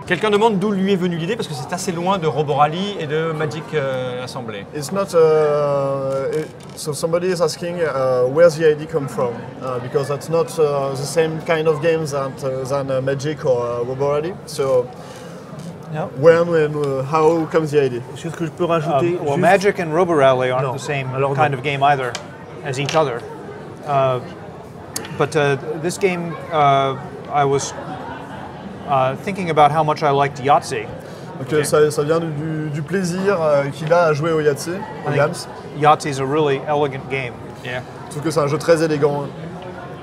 Quelqu'un demande d'où lui est venue l'idée parce que c'est assez loin de Roborally et de Magic Assemblée. It's not. So somebody is asking where's the idea come from? Because that's not the same kind of games than Magic or Roborally. So when and how comes the idea? Est-ce que je peux rajouter Well, Magic and Roborally aren't No. the same Alors, kind no. of game either as each other. But this game, I was thinking about how much I liked Yahtzee. Donc ça vient du plaisir qu'il a à jouer au Yahtzee, au I Yams. think Yahtzee is a really elegant game. Yeah. Je trouve que c'est un jeu très élégant.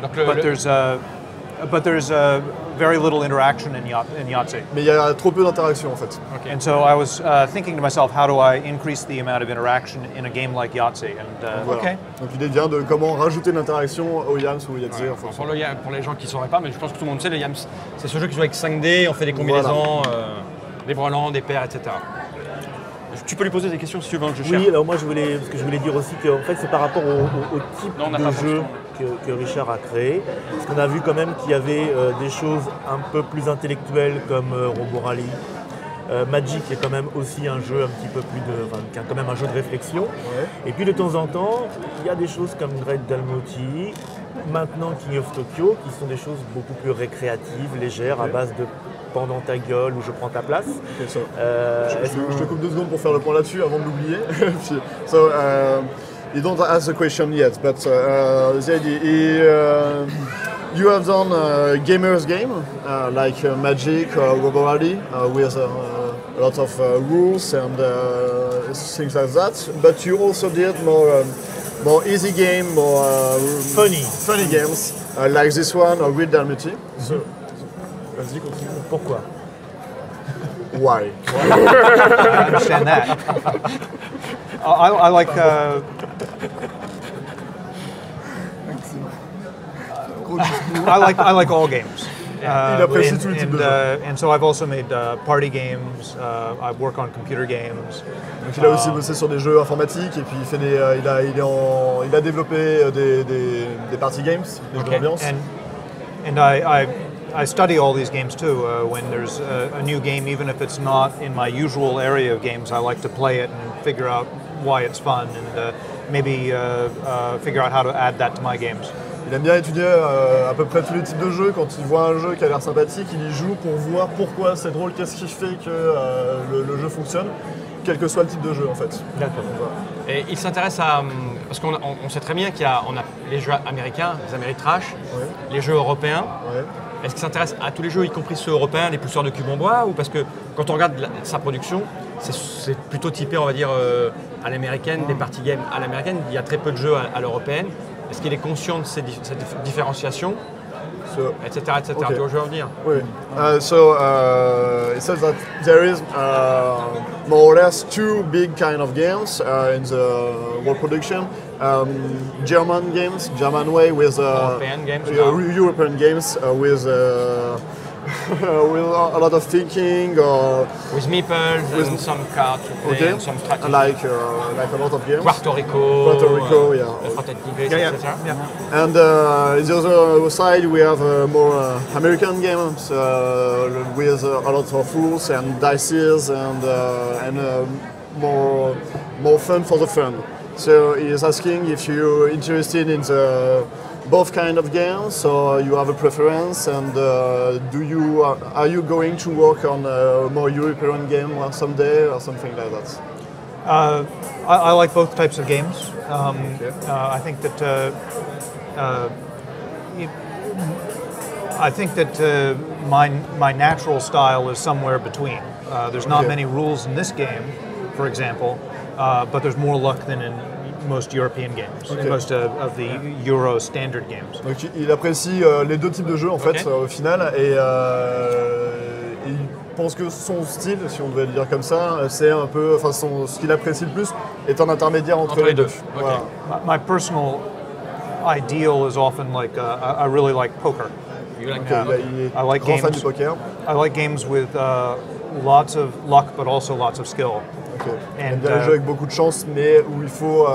Donc But there's very little interaction in Yahtzee. Mais il y a trop peu d'interaction en fait. okay. And so I was thinking to myself, how do I increase the amount of interaction in a game like Yahtzee? And Voilà. Ok. Donc l'idée vient de comment rajouter de l'interaction au Yams ou au Yahtzee. Ouais. en fonction. Pour les gens qui ne sauraient pas, mais je pense que tout le monde sait, le Yams, c'est ce jeu qui joue avec 5 dés, on fait des combinaisons, des brelans, des paires, etc. Tu peux lui poser des questions si tu veux, je cherche. Oui, alors moi je voulais dire aussi que en fait, c'est par rapport au type Non, on n'a de pas jeu que Richard a créé. Parce qu'on a vu quand même qu'il y avait des choses un peu plus intellectuelles comme Roborally. Magic est quand même aussi un jeu un petit peu plus quand même un jeu de réflexion. Ouais. Et puis de temps en temps, il y a des choses comme Great Dalmoti, maintenant King of Tokyo, qui sont des choses beaucoup plus récréatives, légères, à base de pendant ta gueule ou je prends ta place. Okay, so, je te coupe 2 secondes pour faire le point là-dessus avant de l'oublier. So, you don't ask the question yet, but the idea you have done a gamer's game like Magic or Roborally with a lot of rules and things like that. But you also did more easy game, more funny games like this one or Great Dalmoti. So, vas-y, continue. Pourquoi? Why? I understand that. I like. I like all games. Il apprécie tous les types de jeux. And so I've also made party games. I work on computer games. Donc il a aussi bossé sur des jeux informatiques et puis il fait il a développé des party games, des jeux d'ambiance. And I study all these games too. When there's a new game, even if it's not in my usual area of games, I like to play it and figure out why it's fun and maybe figure out how to add that to my games. Il aime bien étudier à peu près tous les types de jeux. Quand il voit un jeu qui a l'air sympathique, il y joue pour voir pourquoi c'est drôle, qu'est-ce qui fait que le jeu fonctionne, quel que soit le type de jeu en fait. D'accord. Et il s'intéresse à... Parce qu'on sait très bien qu'il y a les jeux américains, les Ameritrash, les jeux européens. Ouais. Est-ce qu'il s'intéresse à tous les jeux, y compris ceux européens, les pousseurs de cubes en bois, ou parce que quand on regarde sa production, c'est plutôt typé, on va dire, à l'américaine, des party games à l'américaine, il y a très peu de jeux à l'européenne. Est-ce qu'il est conscient de cette différenciation, etc. Okay. Tu vois, je veux en venir. Oui. So it says that there is more or less 2 big kind of games in the world production. German games, German way with European games, European games with with a lot of thinking or With meeples and some cards to play and some strategy. like a lot of games. Puerto Rico, yeah. le Fraternité Inglés, etc. And on the other side, we have more American games with a lot of rules and dices and more fun for the fun. So he is asking if you're interested in the both kind of games, or you have a preference, and are you going to work on a more European game someday or something like that? I like both types of games. I think that my natural style is somewhere between. There's not many rules in this game, for example, but there's more luck than in most European games, most of the Euro standard games. Donc il apprécie les 2 types de jeux en fait au final et il pense que son style, si on devait le dire comme ça, c'est un peu, enfin ce qu'il apprécie le plus est un intermédiaire entre les deux. Voilà. My personal ideal is often like I really like poker. You like Il est I like grand fan games. du poker. I like games with lots of luck, but also lots of skill. Il aime bien les jeux avec beaucoup de chance, mais où il faut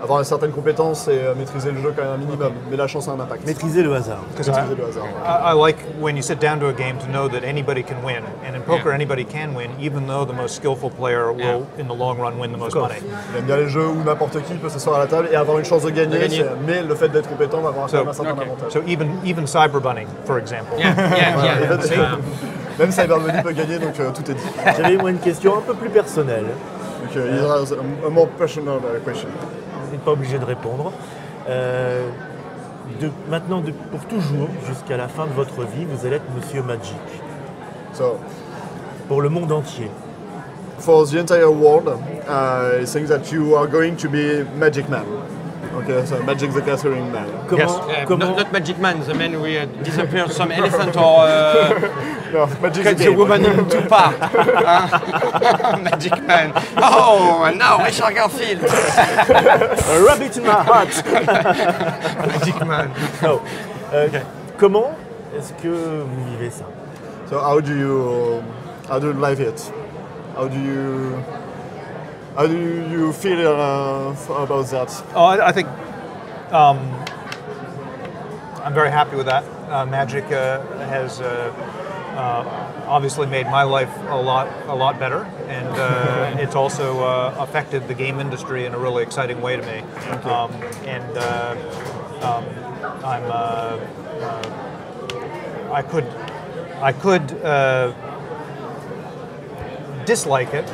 avoir une certaine compétence et maîtriser le jeu quand même un minimum. Mais la chance a un impact. Maîtriser le hasard. Maîtriser le hasard. I like when you sit down to a game to know that anybody can win. And in poker, anybody can win, even though the most skillful player will, in the long run, win the most money. Il aime bien les jeux où n'importe qui peut s'asseoir à la table et avoir une chance de gagner. Mais le fait d'être compétent va avoir quand même un certain avantage. So even cyberbunning, for example. Même Cyberbunny peut gagner, donc tout est dit. J'avais moi une question un peu plus personnelle. Donc, il y a a more personal question. Vous n'êtes pas obligé de répondre. Maintenant, pour toujours, jusqu'à la fin de votre vie, vous allez être Monsieur Magic. So, pour le monde entier. For the entire world, it thinks that you are going to be Magic Man. Okay, so Magic the Gathering Man. Not Magic Man, the man who disappeared some elephant or no, Magic cut the woman in two parts. Magic Man. Oh, and now Richard Garfield. A rabbit in my heart. Magic Man. No. Comment est-ce que vous vivez ça? So how do you live it? How do you feel about that? Oh, I think I'm very happy with that. Magic has obviously made my life a lot better, and it's also affected the game industry in a really exciting way to me. I could dislike it,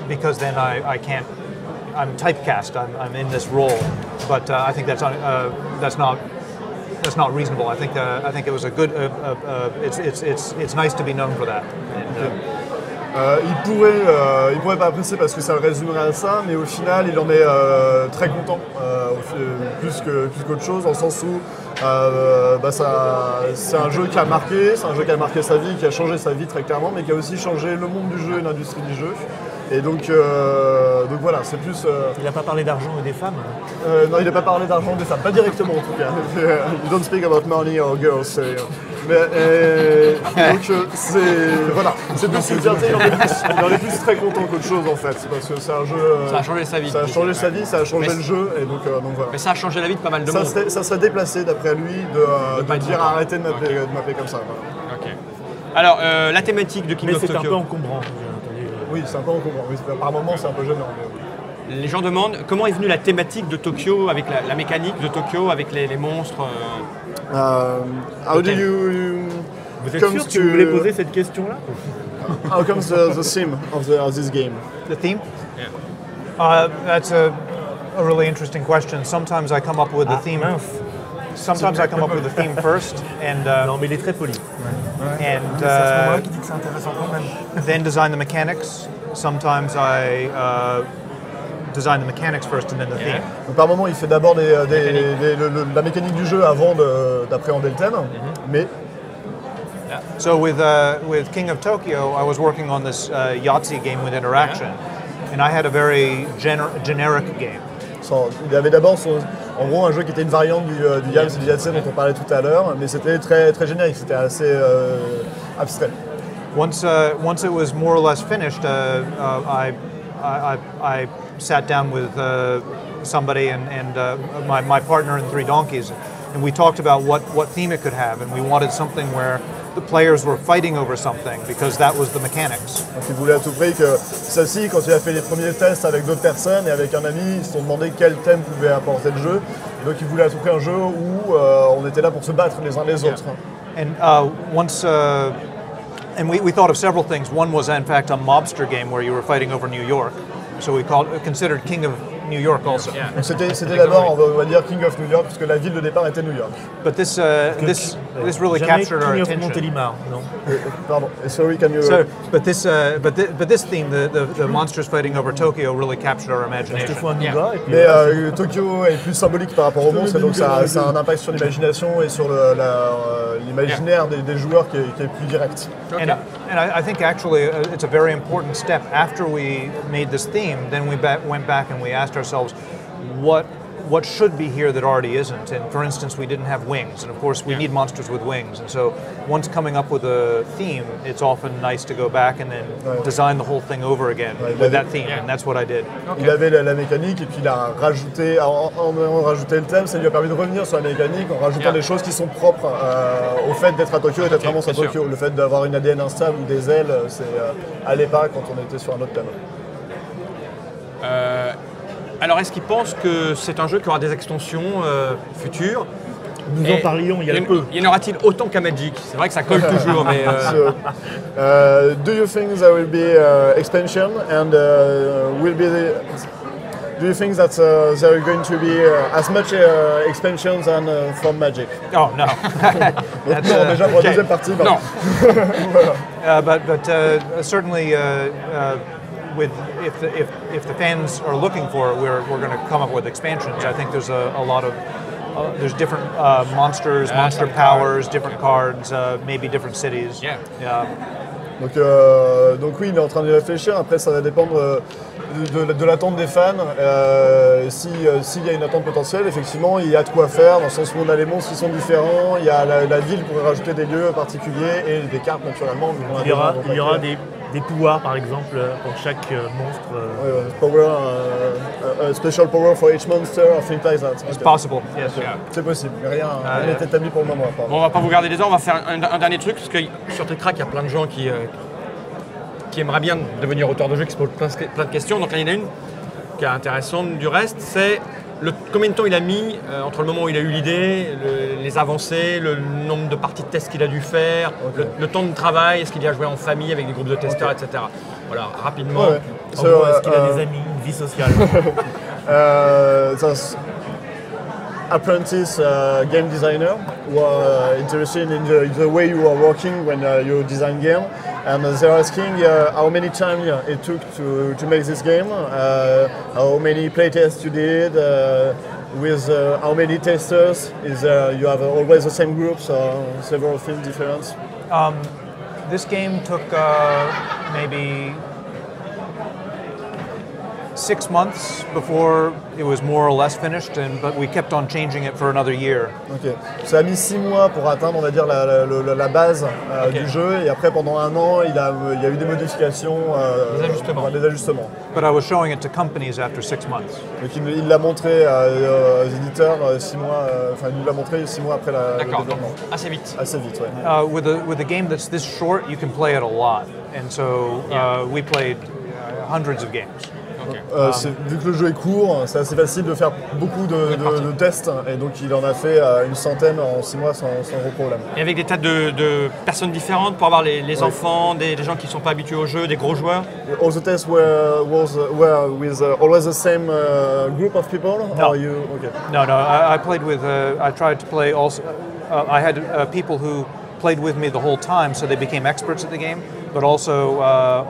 because then I can't. I'm typecast. I'm in this role, but I think that's not reasonable. I think it was a good. It's nice to be known for that. Il pourrait pas apprécier parce que ça le résumerait à ça, mais au final, il en est très content, plus qu'autre chose, dans le sens où c'est un jeu qui a marqué, sa vie, qui a changé sa vie très clairement, mais qui a aussi changé le monde du jeu et l'industrie du jeu. Et donc voilà, c'est plus... Il n'a pas parlé d'argent et des femmes? Non, il n'a pas parlé d'argent et des femmes, pas directement en tout cas. You don't speak about money or girls. Donc voilà, c'est plus une fierté, il en est plus très content qu'autre chose en fait, parce que c'est un jeu... ça a changé sa vie. Ça a changé sa vie, ça a changé le jeu, et donc voilà. Mais ça a changé la vie de pas mal de monde. Ça serait déplacé d'après lui de dire arrêtez de m'appeler comme ça. Voilà. Okay. Alors, la thématique de King of Tokyo. Mais c'est un peu encombrant. Oui, c'est un peu encombrant. Par moments, c'est un peu gênant. Les gens demandent comment est venue la thématique de Tokyo, avec la mécanique de Tokyo, avec les monstres. How do you... Vous êtes sûr que vous voulez poser cette question-là? How comes the theme of this game? The theme? Yeah. That's a really interesting question. Sometimes I come up with the theme. Sometimes I come up with the theme first, and non, mais il est très poli. And qui dit que c'est intéressant quand même. then design the mechanics. Sometimes I design the mechanics first and then the theme. Donc, par moment, il fait d'abord la mécanique du jeu avant d'appréhender le thème, mais... So with King of Tokyo, I was working on this Yahtzee game with interaction, and I had a very generic game. Il avait d'abord en gros un jeu qui était une variante du Yahtzee dont on parlait tout à l'heure, mais c'était très générique, c'était assez abstrait. Once it was more or less finished, I sat down with somebody and my partner in Three Donkeys, and we talked about what theme it could have, and we wanted something where the players were fighting over something because that was the mechanics. Donc il voulait à tout prix que celle-ci, quand il a fait les premiers tests avec d'autres personnes et avec un ami, ils se sont demandé quel thème pouvait apporter le jeu. Et donc il voulait à tout prix un jeu où on était là pour se battre les uns les autres. And we thought of several things. One was in fact a mobster game where you were fighting over New York, so we considered King of New York also. Yeah. Donc c'était d'abord, on va dire King of New York, puisque la ville de départ était New York. But this really captured our King of attention. Montélimar, non? Pardon, sorry, can you... But this theme, the monsters fighting over Tokyo, really captured our Je te imagination. fous un nougat et puis... Mais Tokyo est plus symbolique par rapport au monstre, et donc ça a un impact sur l'imagination et sur l'imaginaire des joueurs qui est plus direct. Okay. And I think actually it's a very important step. After we made this theme, then we went back and we asked ourselves, what what should be here that already isn't. And for instance, we didn't have wings, and of course we need monsters with wings. And so once coming up with a theme, it's often nice to go back and then design the whole thing over again with that theme, and that's what I did. Il avait la mécanique et puis il a rajouté, en rajouté le thème, ça lui a permis de revenir sur la mécanique en rajoutant des choses qui sont propres au fait d'être à Tokyo et d'être vraiment à Tokyo. Le fait d'avoir une ADN instable ou des ailes, c'est allait pas quand on était sur un autre thème. Alors, est-ce qu'ils pensent que c'est un jeu qui aura des extensions futures? Nous en parlions il y a peu. Y en aura-t-il autant qu'à Magic? C'est vrai que ça colle toujours, mais... So, do you think there will be expansion and do you think that there are going to be as much expansions than from Magic? Oh, no. Donc, non, déjà pour la deuxième partie. Non. Voilà. But certainly, if the fans are looking for it, we're going to come up with expansions. I think there's a lot of there's different monsters, monster powers, different cards, maybe different cities. Yeah. Donc oui, il est en train de réfléchir. Après, ça va dépendre de l'attente des fans. S'il y a une attente potentielle, effectivement, il y a de quoi faire, dans le sens où on a les monstres qui sont différents, il y a la ville pour rajouter des lieux particuliers et des cartes, naturellement. Il y aura des pouvoirs, par exemple, pour chaque monstre. Power, a special power for each monster, or things like that. It's possible, yes. C'est possible, mais rien n'est établi pour le moment. Bon, on va pas vous garder des heures, on va faire un dernier truc, parce que sur Tric Trac, il y a plein de gens qui aimeraient bien devenir auteur de jeux, qui se posent plein de questions. Donc là, il y en a une qui est intéressante du reste, c'est combien de temps il a mis entre le moment où il a eu l'idée, les avancées, le nombre de parties de tests qu'il a dû faire, le temps de travail, est-ce qu'il y a joué en famille avec des groupes de testeurs, etc. Voilà, rapidement. Est-ce qu'il a des amis, une vie sociale? Apprentice game designer who are interested in the way you are working when you design game, and they're asking how many time it took to make this game, how many playtests you did, with how many testers, you have always the same groups or several things different? This game took maybe 6 months before it was more or less finished, but we kept on changing it for another year. Ok. Ça a mis 6 mois pour atteindre, on va dire, la base du jeu, et après pendant un an, il y a eu des modifications, des ajustements. But I was showing it to companies after 6 months. Donc il l'a montré aux éditeurs 6 mois, il nous l'a montré 6 mois après le développement. Assez vite. Assez vite, ouais. With a game that's this short, you can play it a lot, and so we played hundreds of games. Vu que le jeu est court, c'est assez facile de faire beaucoup de tests, et donc il en a fait une centaine en 6 mois sans gros problème. Et avec des tas de personnes différentes pour avoir les enfants, des gens qui ne sont pas habitués au jeu, des gros joueurs? All the tests were with always the same group of people? No. Or you, okay. No, I played with, I tried to play also, I had people who played with me the whole time, so they became experts at the game, but also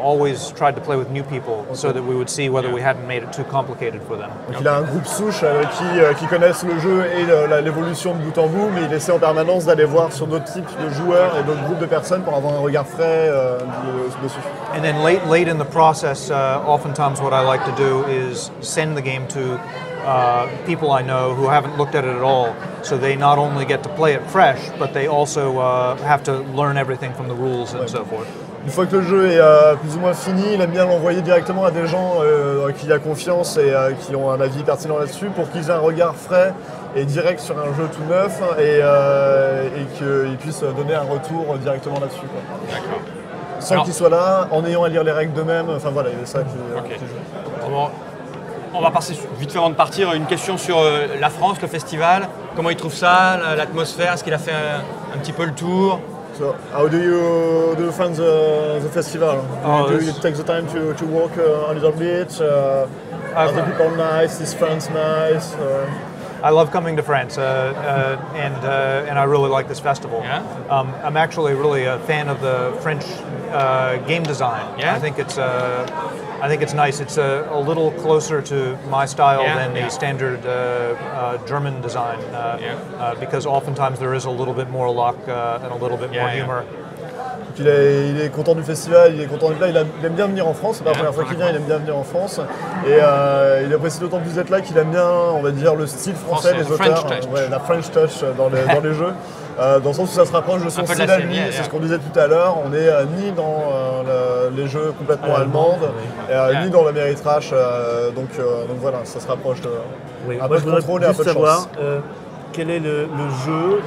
always tried to play with new people so that we would see whether we hadn't made it too complicated for them. Donc il a un groupe souche qui connaissent le jeu et l'évolution de bout en bout, mais il essaie en permanence d'aller voir sur d'autres types de joueurs et d'autres groupes de personnes pour avoir un regard frais dessus. And then late in the process, oftentimes what I like to do is send the game to people I know who haven't looked at it at all, so they not only get to play it fresh, but they also have to learn everything from the rules and so forth. Une fois que le jeu est plus ou moins fini, il aime bien l'envoyer directement à des gens qui il a confiance et qui ont un avis pertinent là-dessus pour qu'ils aient un regard frais et direct sur un jeu tout neuf et qu'ils puissent donner un retour directement là-dessus. D'accord. Sans qu'ils soient là, en ayant à lire les règles d'eux-mêmes, enfin voilà, il y a ça qui joue. On va passer vite fait avant de partir, une question sur la France, le festival. Comment il trouve ça, l'atmosphère? Est-ce qu'il a fait un petit peu le tour? So, how do you find the festival? Do you take the time to walk a little bit? Are the people nice? Is France nice? I love coming to France, and I really like this festival. Yeah? I'm actually really a fan of the French game design. Yeah? I think it's nice. It's a little closer to my style than the standard German design, because oftentimes there is a little bit more luck and a little bit more humor. il est content du festival, il est content d'être là, il aime bien venir en France, c'est pas la première fois qu'il vient, il aime bien venir en France. Et il apprécie d'autant plus d'être là qu'il aime bien, on va dire, le style français des auteurs, la French touch dans les jeux. Dans le sens où ça se rapproche de son style à lui, c'est ce qu'on disait tout à l'heure, on n'est ni dans les jeux complètement allemandes, ni dans l'Améritrash, donc voilà, ça se rapproche de un peu de contrôle et un peu de chance. Quel est le jeu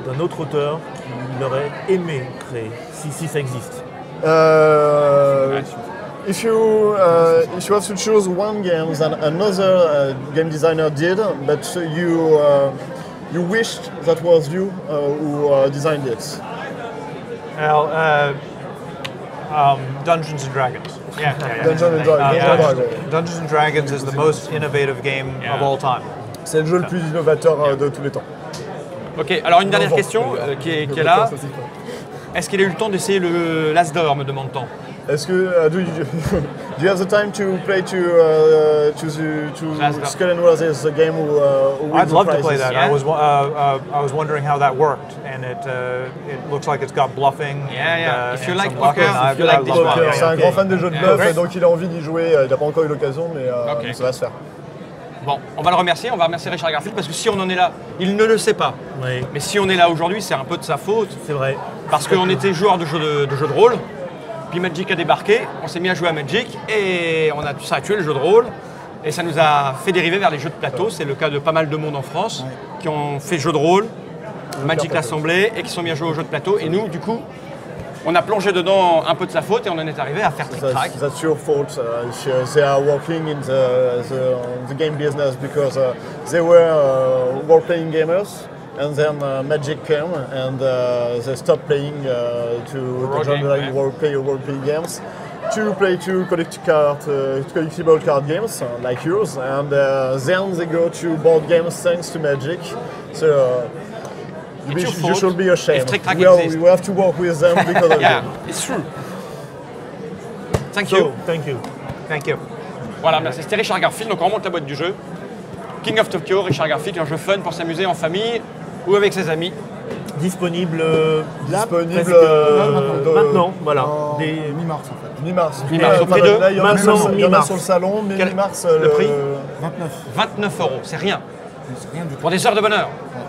d'un autre auteur qu'il aurait aimé créer, si ça existe? If you have to choose one game that another game designer did, but you wished that was you who designed it. Well, Dungeons and Dragons. Yeah. Dungeons and Dragons is the most innovative game of all time. C'est le jeu le plus innovateur de tous les temps. Ok, alors une dernière question qui est là. Est-ce qu'il a eu le temps d'essayer l'As d'or, me demande-t-on? Est-ce que do you have the time to play to Skull and Roses, the game who I'd love to play prizes? that. Yeah. I was wondering how that worked, and it looks like it's got bluffing. Yeah. If you and like some luck, poker, and if you like this love one. poker. C'est un grand fan des jeux de bluff, great. et donc il a envie d'y jouer. Il n'a pas encore eu l'occasion, mais ça va se faire. Bon, on va le remercier, on va remercier Richard Garfield parce que si on en est là, il ne le sait pas. Oui. Mais si on est là aujourd'hui, c'est un peu de sa faute. C'est vrai. Parce qu'on était joueurs de jeux de rôle, puis Magic a débarqué, on s'est mis à jouer à Magic et ça a tué le jeu de rôle. Et ça nous a fait dériver vers les jeux de plateau. C'est le cas de pas mal de monde en France qui ont fait jeux de rôle, Magic l'Assemblée et qui sont mis à jouer aux jeux de plateau. Et nous, du coup, on a plongé dedans un peu de sa faute et on en est arrivé à faire Tric Trac. That's your fault. They are working in the game business because they were role-playing gamers, and then Magic came and they stopped playing to join like role-playing games. To play to collectible card games like yours, and then they go to board games thanks to Magic. So you should be ashamed. We have to work with them because of Yeah, you. it's true. Thank you. Thank you. Voilà, merci. C'était Richard Garfield, donc on remonte la boîte du jeu. King of Tokyo, Richard Garfield, un jeu fun pour s'amuser en famille ou avec ses amis. Disponible là, Disponible maintenant, voilà. Mi-mars en fait. Mi-mars. Mi-mars, au prix de Là, il y en a maintenant, sur mi-mars. le salon, mais Quel- mi-mars. le prix 29. 29 €, c'est rien. C'est rien du tout. Pour des heures de bonheur. Ouais.